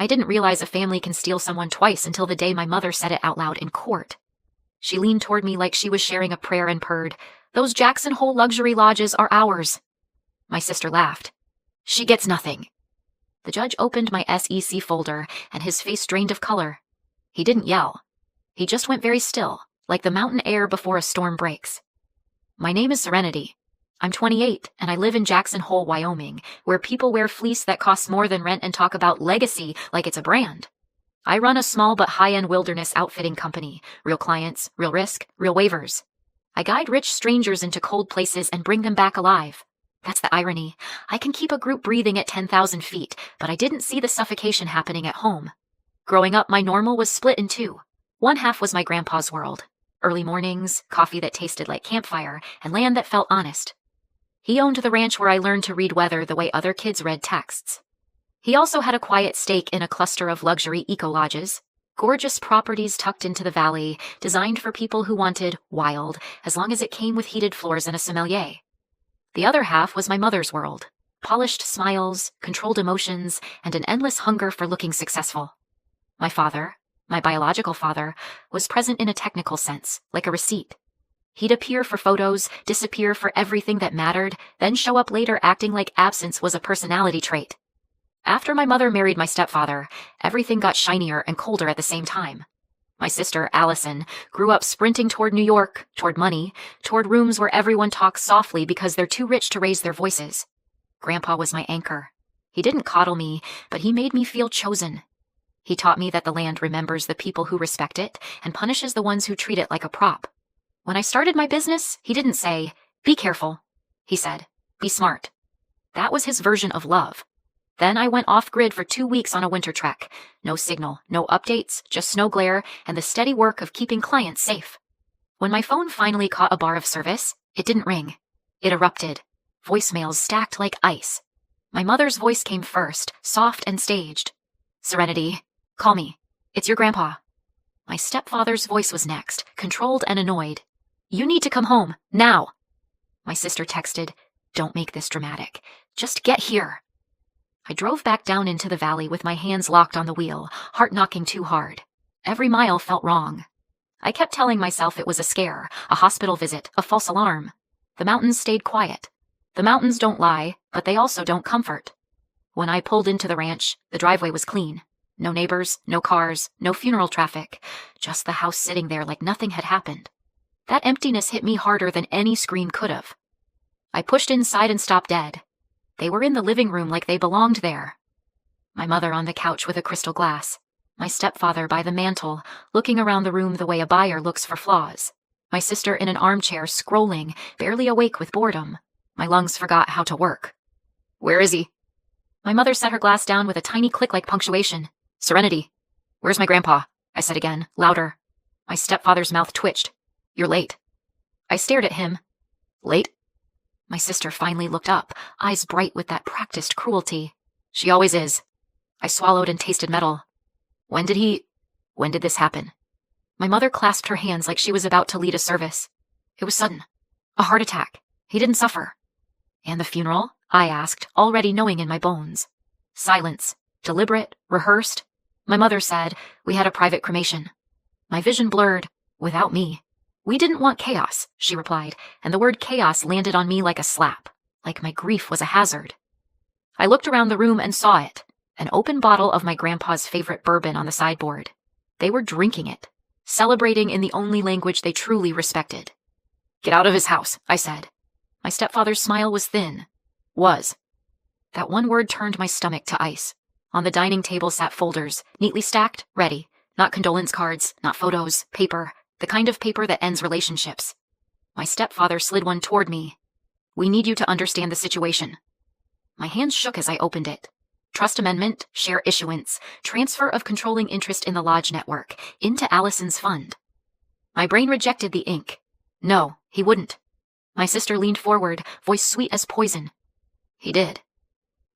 I didn't realize a family can steal someone twice until the day my mother said it out loud in court. She leaned toward me like she was sharing a prayer and purred, "Those Jackson Hole luxury lodges are ours." My sister laughed. "She gets nothing." The judge opened my SEC folder, and his face drained of color. He didn't yell. He just went very still, like the mountain air before a storm breaks. "My name is Serenity. I'm 28, and I live in Jackson Hole, Wyoming, where people wear fleece that costs more than rent and talk about legacy like it's a brand. I run a small but high-end wilderness outfitting company. Real clients, real risk, real waivers. I guide rich strangers into cold places and bring them back alive. That's the irony. I can keep a group breathing at 10,000 feet, but I didn't see the suffocation happening at home. Growing up, my normal was split in two. One half was my grandpa's world. Early mornings, coffee that tasted like campfire, and land that felt honest. He owned the ranch where I learned to read weather the way other kids read texts. He also had a quiet stake in a cluster of luxury eco-lodges, gorgeous properties tucked into the valley, designed for people who wanted wild, as long as it came with heated floors and a sommelier. The other half was my mother's world. Polished smiles, controlled emotions, and an endless hunger for looking successful. My father, my biological father, was present in a technical sense, like a receipt. He'd appear for photos, disappear for everything that mattered, then show up later acting like absence was a personality trait. After my mother married my stepfather, everything got shinier and colder at the same time. My sister, Allison, grew up sprinting toward New York, toward money, toward rooms where everyone talks softly because they're too rich to raise their voices. Grandpa was my anchor. He didn't coddle me, but he made me feel chosen. He taught me that the land remembers the people who respect it and punishes the ones who treat it like a prop. When I started my business, he didn't say, "Be careful." He said, "Be smart." That was his version of love. Then I went off-grid for 2 weeks on a winter trek. No signal, no updates, just snow glare and the steady work of keeping clients safe. When my phone finally caught a bar of service, it didn't ring. It erupted. Voicemails stacked like ice. My mother's voice came first, soft and staged. "Serenity, call me. It's your grandpa." My stepfather's voice was next, controlled and annoyed. "You need to come home, now." My sister texted, "Don't make this dramatic. Just get here." I drove back down into the valley with my hands locked on the wheel, heart knocking too hard. Every mile felt wrong. I kept telling myself it was a scare, a hospital visit, a false alarm. The mountains stayed quiet. The mountains don't lie, but they also don't comfort. When I pulled into the ranch, the driveway was clean. No neighbors, no cars, no funeral traffic, just the house sitting there like nothing had happened. That emptiness hit me harder than any scream could have. I pushed inside and stopped dead. They were in the living room like they belonged there. My mother on the couch with a crystal glass. My stepfather by the mantel, looking around the room the way a buyer looks for flaws. My sister in an armchair, scrolling, barely awake with boredom. My lungs forgot how to work. "Where is he?" My mother set her glass down with a tiny click like punctuation. "Serenity. Where's my grandpa?" I said again, louder. My stepfather's mouth twitched. "You're late." I stared at him. "Late?" My sister finally looked up, eyes bright with that practiced cruelty. "She always is." I swallowed and tasted metal. When did this happen?" My mother clasped her hands like she was about to lead a service. "It was sudden. A heart attack. He didn't suffer." "And the funeral?" I asked, already knowing in my bones. Silence. Deliberate, rehearsed. My mother said, "We had a private cremation." My vision blurred. "Without me." "We didn't want chaos," she replied, and the word chaos landed on me like a slap, like my grief was a hazard. I looked around the room and saw it, an open bottle of my grandpa's favorite bourbon on the sideboard. They were drinking it, celebrating in the only language they truly respected. "Get out of his house," I said. My stepfather's smile was thin. Was. That one word turned my stomach to ice. On the dining table sat folders, neatly stacked, ready. Not condolence cards, not photos, paper, the kind of paper that ends relationships. My stepfather slid one toward me. "We need you to understand the situation." My hands shook as I opened it. Trust amendment, share issuance, transfer of controlling interest in the lodge network, into Allison's fund. My brain rejected the ink. No, he wouldn't. My sister leaned forward, voice sweet as poison. "He did."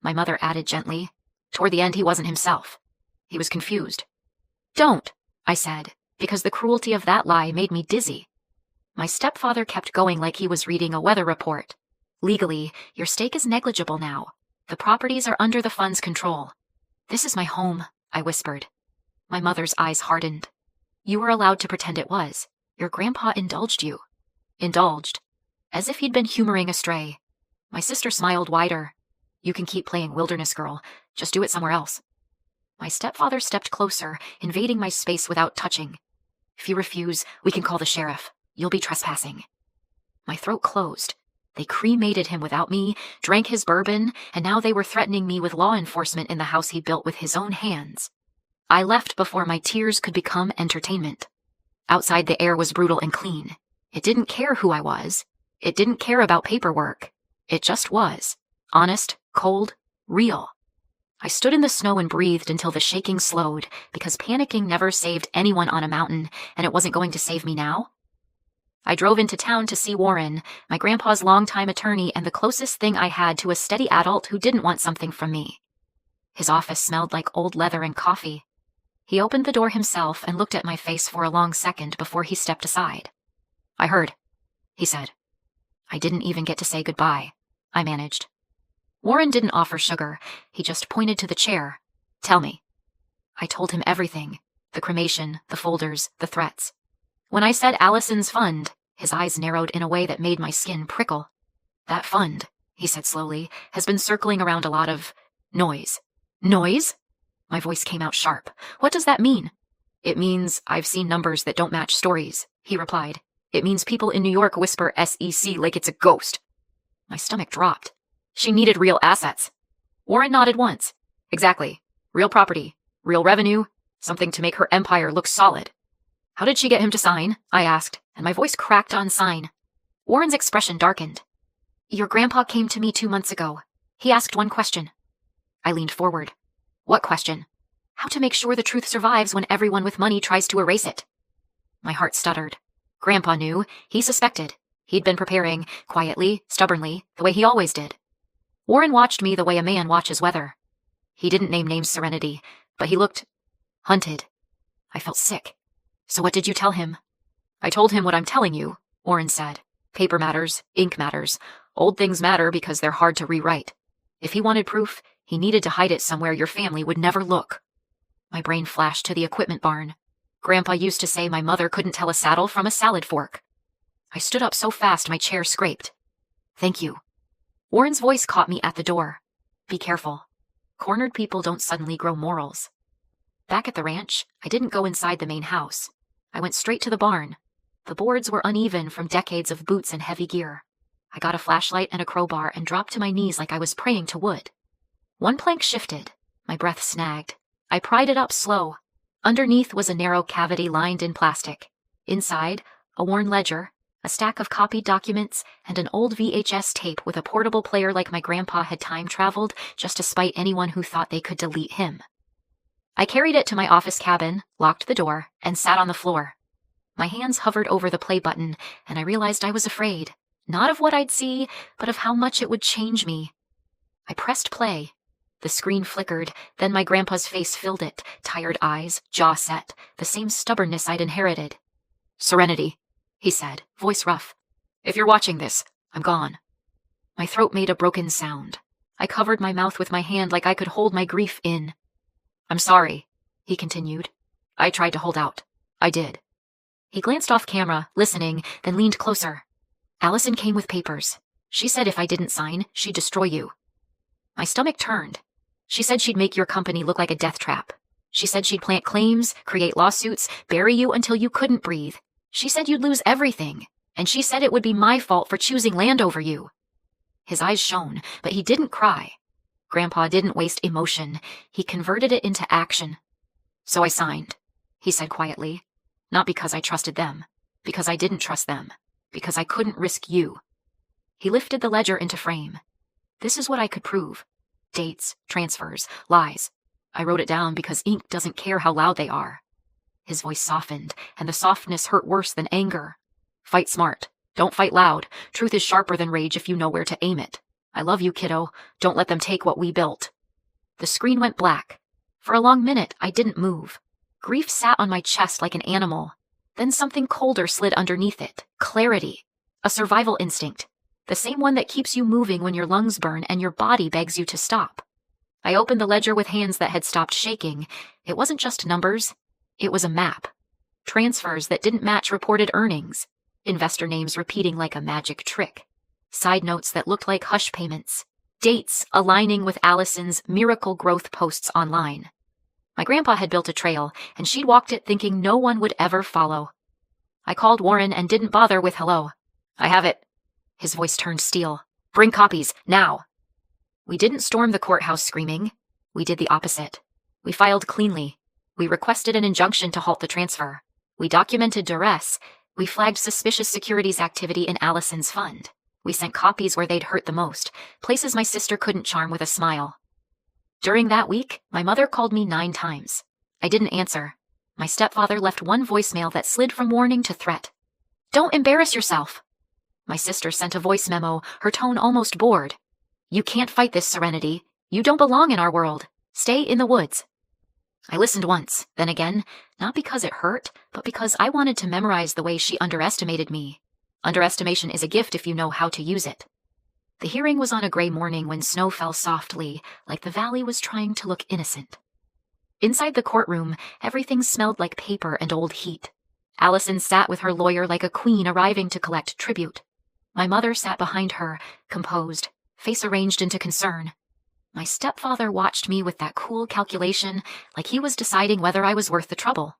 My mother added gently. Toward the end, he wasn't himself. He was confused. "Don't," I said, because the cruelty of that lie made me dizzy. My stepfather kept going like he was reading a weather report. "Legally, your stake is negligible now. The properties are under the fund's control." "This is my home," I whispered. My mother's eyes hardened. You were allowed to pretend it was. Your grandpa indulged you. Indulged. As if he'd been humoring a stray. My sister smiled wider. You can keep playing wilderness girl. Just do it somewhere else. My stepfather stepped closer, invading my space without touching. If you refuse, we can call the sheriff. You'll be trespassing. My throat closed. They cremated him without me, drank his bourbon, and now they were threatening me with law enforcement in the house he built with his own hands. I left before my tears could become entertainment. Outside the air was brutal and clean. It didn't care who I was. It didn't care about paperwork. It just was. Honest, cold, real. I stood in the snow and breathed until the shaking slowed, because panicking never saved anyone on a mountain, and it wasn't going to save me now. I drove into town to see Warren, my grandpa's longtime attorney and the closest thing I had to a steady adult who didn't want something from me. His office smelled like old leather and coffee. He opened the door himself and looked at my face for a long second before he stepped aside. I heard, he said. I didn't even get to say goodbye. I managed. Warren didn't offer sugar. He just pointed to the chair. Tell me. I told him everything. The cremation, the folders, the threats. When I said Allison's fund, his eyes narrowed in a way that made my skin prickle. That fund, he said slowly, has been circling around a lot of noise. Noise? My voice came out sharp. What does that mean? It means I've seen numbers that don't match stories, he replied. It means people in New York whisper SEC like it's a ghost. My stomach dropped. She needed real assets. Warren nodded once. Exactly. Real property. Real revenue. Something to make her empire look solid. How did she get him to sign? I asked, and my voice cracked on sign. Warren's expression darkened. Your grandpa came to me 2 months ago. He asked one question. I leaned forward. What question? How to make sure the truth survives when everyone with money tries to erase it. My heart stuttered. Grandpa knew. He suspected. He'd been preparing, quietly, stubbornly, the way he always did. Warren watched me the way a man watches weather. He didn't name names Serenity, but he looked hunted. I felt sick. So what did you tell him? I told him what I'm telling you, Warren said. Paper matters, ink matters. Old things matter because they're hard to rewrite. If he wanted proof, he needed to hide it somewhere your family would never look. My brain flashed to the equipment barn. Grandpa used to say my mother couldn't tell a saddle from a salad fork. I stood up so fast my chair scraped. Thank you. Warren's voice caught me at the door. Be careful. Cornered people don't suddenly grow morals. Back at the ranch, I didn't go inside the main house. I went straight to the barn. The boards were uneven from decades of boots and heavy gear. I got a flashlight and a crowbar and dropped to my knees like I was praying to wood. One plank shifted. My breath snagged. I pried it up slow. Underneath was a narrow cavity lined in plastic. Inside, a worn ledger, a stack of copied documents, and an old VHS tape with a portable player like my grandpa had time-traveled just to spite anyone who thought they could delete him. I carried it to my office cabin, locked the door, and sat on the floor. My hands hovered over the play button, and I realized I was afraid, not of what I'd see, but of how much it would change me. I pressed play. The screen flickered, then my grandpa's face filled it, tired eyes, jaw set, the same stubbornness I'd inherited. Serenity, he said, voice rough. If you're watching this, I'm gone. My throat made a broken sound. I covered my mouth with my hand like I could hold my grief in. I'm sorry, he continued. I tried to hold out. I did. He glanced off camera, listening, then leaned closer. Allison came with papers. She said if I didn't sign, she'd destroy you. My stomach turned. She said she'd make your company look like a death trap. She said she'd plant claims, create lawsuits, bury you until you couldn't breathe. She said you'd lose everything. And she said it would be my fault for choosing land over you. His eyes shone, but he didn't cry. Grandpa didn't waste emotion. He converted it into action. So I signed, he said quietly. Not because I trusted them. Because I didn't trust them. Because I couldn't risk you. He lifted the ledger into frame. This is what I could prove. Dates, transfers, lies. I wrote it down because ink doesn't care how loud they are. His voice softened, and the softness hurt worse than anger. Fight smart. Don't fight loud. Truth is sharper than rage if you know where to aim it. I love you, kiddo. Don't let them take what we built. The screen went black. For a long minute, I didn't move. Grief sat on my chest like an animal. Then something colder slid underneath it. Clarity. A survival instinct. The same one that keeps you moving when your lungs burn and your body begs you to stop. I opened the ledger with hands that had stopped shaking. It wasn't just numbers. It was a map. Transfers that didn't match reported earnings. Investor names repeating like a magic trick. Side notes that looked like hush payments. Dates aligning with Allison's miracle growth posts online. My grandpa had built a trail, and she'd walked it thinking no one would ever follow. I called Warren and didn't bother with hello. I have it. His voice turned steel. Bring copies, now. We didn't storm the courthouse screaming. We did the opposite. We filed cleanly. We requested an injunction to halt the transfer. We documented duress. We flagged suspicious securities activity in Allison's fund. We sent copies where they'd hurt the most, places my sister couldn't charm with a smile. During that week, my mother called me 9 times. I didn't answer. My stepfather left one voicemail that slid from warning to threat. Don't embarrass yourself. My sister sent a voice memo, her tone almost bored. You can't fight this, Serenity. You don't belong in our world. Stay in the woods. I listened once, then again, not because it hurt, but because I wanted to memorize the way she underestimated me. Underestimation is a gift if you know how to use it. The hearing was on a gray morning when snow fell softly, like the valley was trying to look innocent. Inside the courtroom, everything smelled like paper and old heat. Allison sat with her lawyer like a queen arriving to collect tribute. My mother sat behind her, composed, face arranged into concern. My stepfather watched me with that cool calculation, like he was deciding whether I was worth the trouble.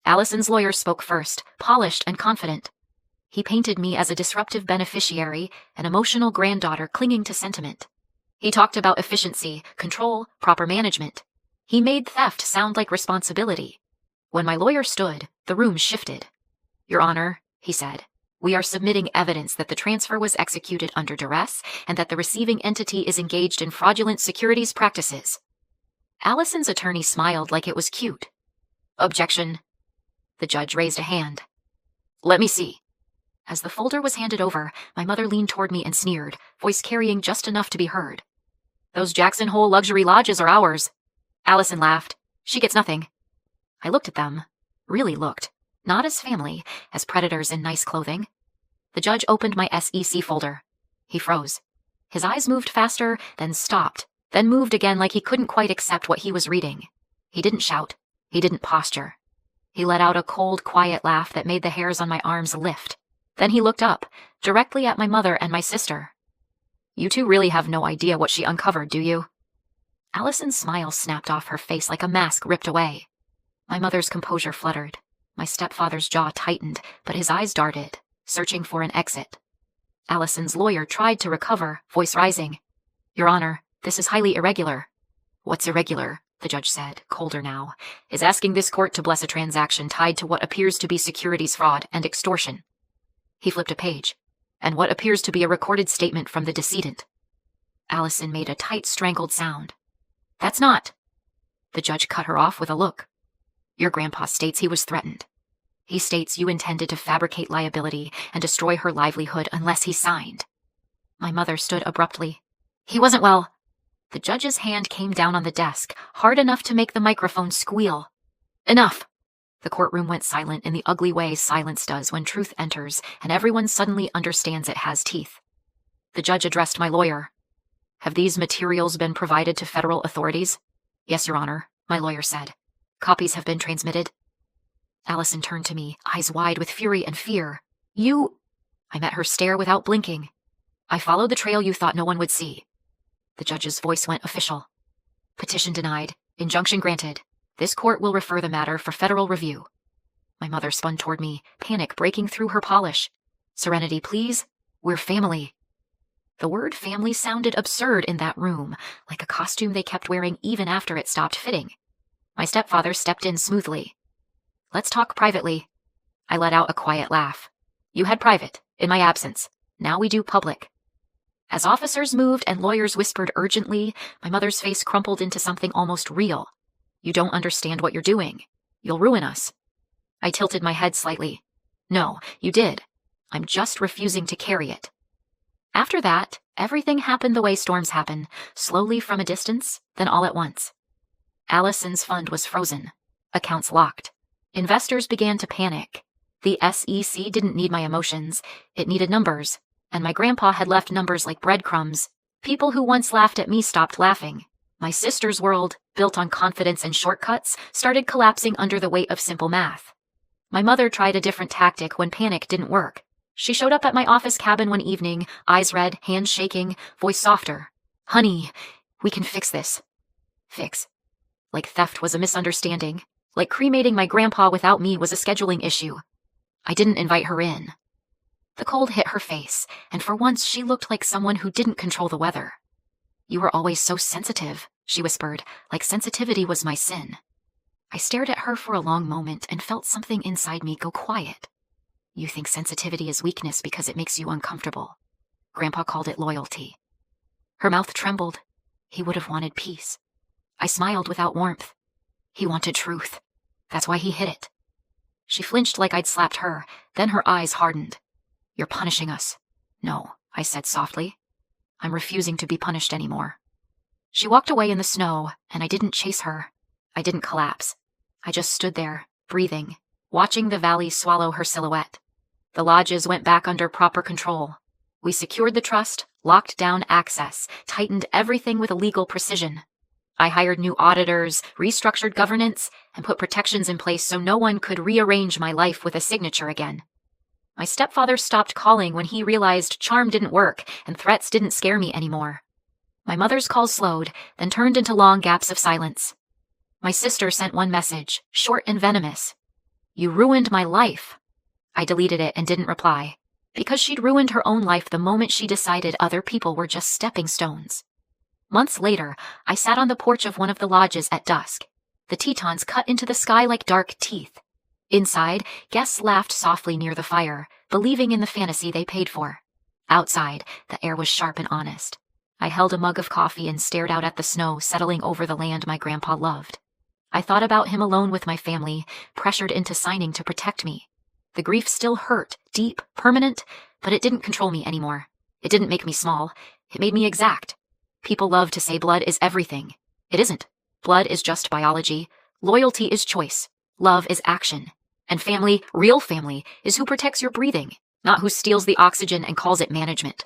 Allison's lawyer spoke first, polished and confident. He painted me as a disruptive beneficiary, an emotional granddaughter clinging to sentiment. He talked about efficiency, control, proper management. He made theft sound like responsibility. When my lawyer stood, the room shifted. Your Honor, he said, we are submitting evidence that the transfer was executed under duress and that the receiving entity is engaged in fraudulent securities practices. Allison's attorney smiled like it was cute. Objection. The judge raised a hand. Let me see. As the folder was handed over, my mother leaned toward me and sneered, voice carrying just enough to be heard. Those Jackson Hole luxury lodges are ours. Allison laughed. She gets nothing. I looked at them. Really looked. Not as family, as predators in nice clothing. The judge opened my SEC folder. He froze. His eyes moved faster, then stopped, then moved again like he couldn't quite accept what he was reading. He didn't shout. He didn't posture. He let out a cold, quiet laugh that made the hairs on my arms lift. Then he looked up, directly at my mother and my sister. You two really have no idea what she uncovered, do you? Allison's smile snapped off her face like a mask ripped away. My mother's composure fluttered. My stepfather's jaw tightened, but his eyes darted, searching for an exit. Allison's lawyer tried to recover, voice rising. Your Honor, this is highly irregular. What's irregular, the judge said, colder now, is asking this court to bless a transaction tied to what appears to be securities fraud and extortion. He flipped a page, and what appears to be a recorded statement from the decedent. Allison made a tight, strangled sound. That's not. The judge cut her off with a look. Your grandpa states he was threatened. He states you intended to fabricate liability and destroy her livelihood unless he signed. My mother stood abruptly. He wasn't well. The judge's hand came down on the desk, hard enough to make the microphone squeal. Enough. The courtroom went silent in the ugly way silence does when truth enters and everyone suddenly understands it has teeth. The judge addressed my lawyer. Have these materials been provided to federal authorities? Yes, Your Honor, my lawyer said. Copies have been transmitted. Allison turned to me, eyes wide with fury and fear. You... I met her stare without blinking. I followed the trail you thought no one would see. The judge's voice went official. Petition denied. Injunction granted. This court will refer the matter for federal review. My mother spun toward me, panic breaking through her polish. Serenity, please. We're family. The word family sounded absurd in that room, like a costume they kept wearing even after it stopped fitting. My stepfather stepped in smoothly. Let's talk privately. I let out a quiet laugh. You had private, in my absence. Now we do public. As officers moved and lawyers whispered urgently, my mother's face crumpled into something almost real. You don't understand what you're doing. You'll ruin us. I tilted my head slightly. No, you did. I'm just refusing to carry it. After that, everything happened the way storms happen, slowly from a distance, then all at once. Allison's fund was frozen. Accounts locked. Investors began to panic. The SEC didn't need my emotions. It needed numbers. And my grandpa had left numbers like breadcrumbs. People who once laughed at me stopped laughing. My sister's world, built on confidence and shortcuts, started collapsing under the weight of simple math. My mother tried a different tactic when panic didn't work. She showed up at my office cabin one evening, eyes red, hands shaking, voice softer. "Honey, we can fix this." Fix. Like theft was a misunderstanding. Like cremating my grandpa without me was a scheduling issue. I didn't invite her in. The cold hit her face, and for once she looked like someone who didn't control the weather. "You were always so sensitive," she whispered, like sensitivity was my sin. I stared at her for a long moment and felt something inside me go quiet. "You think sensitivity is weakness because it makes you uncomfortable. Grandpa called it loyalty." Her mouth trembled. He would have wanted peace. I smiled without warmth. He wanted truth. That's why he hid it. She flinched like I'd slapped her, then her eyes hardened. "You're punishing us." "No," I said softly. "I'm refusing to be punished anymore." She walked away in the snow, and I didn't chase her. I didn't collapse. I just stood there, breathing, watching the valley swallow her silhouette. The lodges went back under proper control. We secured the trust, locked down access, tightened everything with a legal precision. I hired new auditors, restructured governance, and put protections in place so no one could rearrange my life with a signature again. My stepfather stopped calling when he realized charm didn't work and threats didn't scare me anymore. My mother's calls slowed, then turned into long gaps of silence. My sister sent one message, short and venomous. "You ruined my life." I deleted it and didn't reply, because she'd ruined her own life the moment she decided other people were just stepping stones. Months later, I sat on the porch of one of the lodges at dusk. The Tetons cut into the sky like dark teeth. Inside, guests laughed softly near the fire, believing in the fantasy they paid for. Outside, the air was sharp and honest. I held a mug of coffee and stared out at the snow settling over the land my grandpa loved. I thought about him alone with my family, pressured into signing to protect me. The grief still hurt, deep, permanent, but it didn't control me anymore. It didn't make me small. It made me exact. People love to say blood is everything. It isn't. Blood is just biology. Loyalty is choice. Love is action. And family, real family, is who protects your breathing, not who steals the oxygen and calls it management.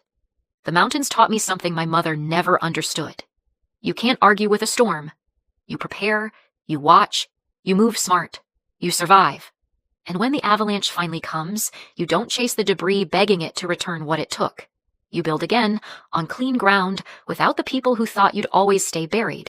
The mountains taught me something my mother never understood. You can't argue with a storm. You prepare, you watch, you move smart, you survive. And when the avalanche finally comes, you don't chase the debris begging it to return what it took. You build again, on clean ground, without the people who thought you'd always stay buried.